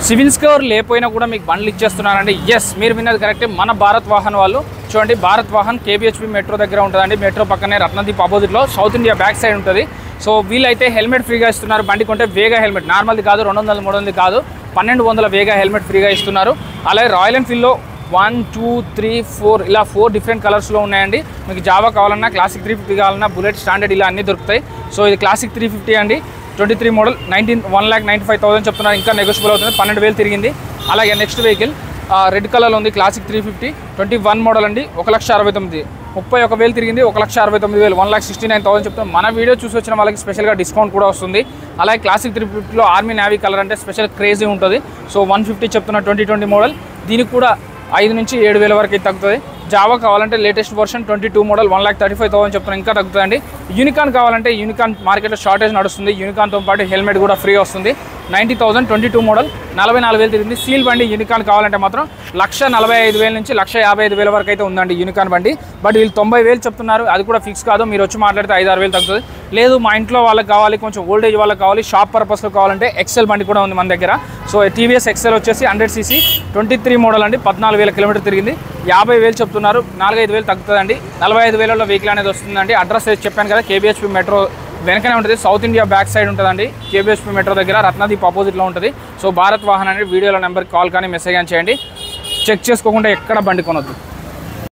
Civil score లేకపోయినా కూడా మీకు బండ్లు ఇచ్చేస్తున్నారండి. ఎస్, మీరు విన్నది కరెక్టే. మన భారత్ వాహన్ వాళ్ళు చూడండి, భారత్ వాహన్ కేబిహెచ్పి మెట్రో దగ్గర ఉంటుందండి. మెట్రో పక్కనే రత్నదీప్ ఆపోజిట్లో సౌత్ ఇండియా బ్యాక్ సైడ్ ఉంటుంది. సో వీళ్ళైతే హెల్మెట్ ఫ్రీగా ఇస్తున్నారు. బండి కొంటే వేగా హెల్మెట్, నార్మల్ది కాదు, 200 300 కాదు, 1200 వేగా హెల్మెట్ ఫ్రీగా ఇస్తున్నారు. అలాగే రాయల్ ఎన్ఫీల్డ్లో 1 2 3 4 ఇలా 4 డిఫరెంట్ కలర్స్లో ఉన్నాయండి. మీకు జావా కావాలన్నా, క్లాసిక్ 350 కావాలన్నా, బుల్లెట్ స్టాండర్డ్ ఇలా అన్నీ దొరుకుతాయి. సో ఇది క్లాసిక్ 350 అండి, 23 మోడల్, 1,95,000 చెప్తున్నారు. ఇంకా నెగోషియబుల్ అవుతుంది, 12,000 తిరిగింది. అలాగే నెక్స్ట్ వెహికల్ రెడ్ కలర్లో ఉంది, క్లాసిక్ 350, 21 మోడల్ అండి, 1,69,000, 31,000 తిరిగింది, 1,69,000, 1,69,000 చెప్తున్నాం. మన వీడియో చూసి వచ్చిన వాళ్ళకి స్పెషల్గా డిస్కౌంట్ కూడా వస్తుంది. అలాగే క్లాసిక్ 350లో ఆర్మీ నేవీ కలర్ అంటే స్పెషల్ క్రేజీ ఉంటుంది. సో 150 చెప్తున్నా, 2020 మోడల్. దీనికి కూడా 5,000 నుంచి 7,000 వరకు తగ్గుతుంది. జావా కావాలంటే లేటెస్ట్ వర్షన్ 22 మోడల్, 1,35,000 చెప్తున్నా, ఇంకా తగ్గుతుందండి. యూనికాన్ కావాలంటే యూనికాన్ మార్కెట్లో షార్టేజ్ నడుస్తుంది. యూనికాన్తో పాటు హెల్మెట్ కూడా ఫ్రీ వస్తుంది. 90,000, 22 మోడల్, 44,000 తిరిగింది. సీల్ బండి యూనికాన్ కావాలంటే మాత్రం 1,45,000 నుంచి 1,55,000 వరకు అయితే ఉందండి యూనికాన్ బండి. బట్ వీళ్ళు 90,000 చెప్తున్నారు, అది కూడా ఫిక్స్ కాదు. మీరు వచ్చి మాట్లాడితే 5-6,000 తగ్గుతుంది. లేదు మా ఇంట్లో వాళ్ళకి కావాలి, కొంచెం ఓల్డేజ్ వాళ్ళకి కావాలి, షాప్ పర్పస్లో కావాలంటే ఎక్సెల్ బండి కూడా ఉంది మన దగ్గర. సో టీవీఎస్ ఎక్సెల్ వచ్చేసి 100cc 23 మోడల్ అండి, 14,000 కిలోమీటర్ తిరిగింది, 50,000 చెప్తున్నారు, 4-5,000 తగ్గుతుందండి. 45,000లో వెహికల్ అనేది వస్తుందండి. అడ్రస్ చెప్పాను కదా, కేబిహెచ్పి మెట్రో వెనకనే ఉంటుంది, సౌత్ ఇండియా బ్యాక్ సైడ్ ఉంటుందండి. కేబిహెచ్పి మెట్రో దగ్గర రత్నదీప్ ఆపోజిట్లో ఉంటుంది. సో భారత్ వాహన్ అనేది వీడియోలో నెంబర్కి కాల్ కానీ మెసేజ్ కానీ చేయండి. చెక్ చేసుకోకుండా ఎక్కడ బండి కొనొద్దు.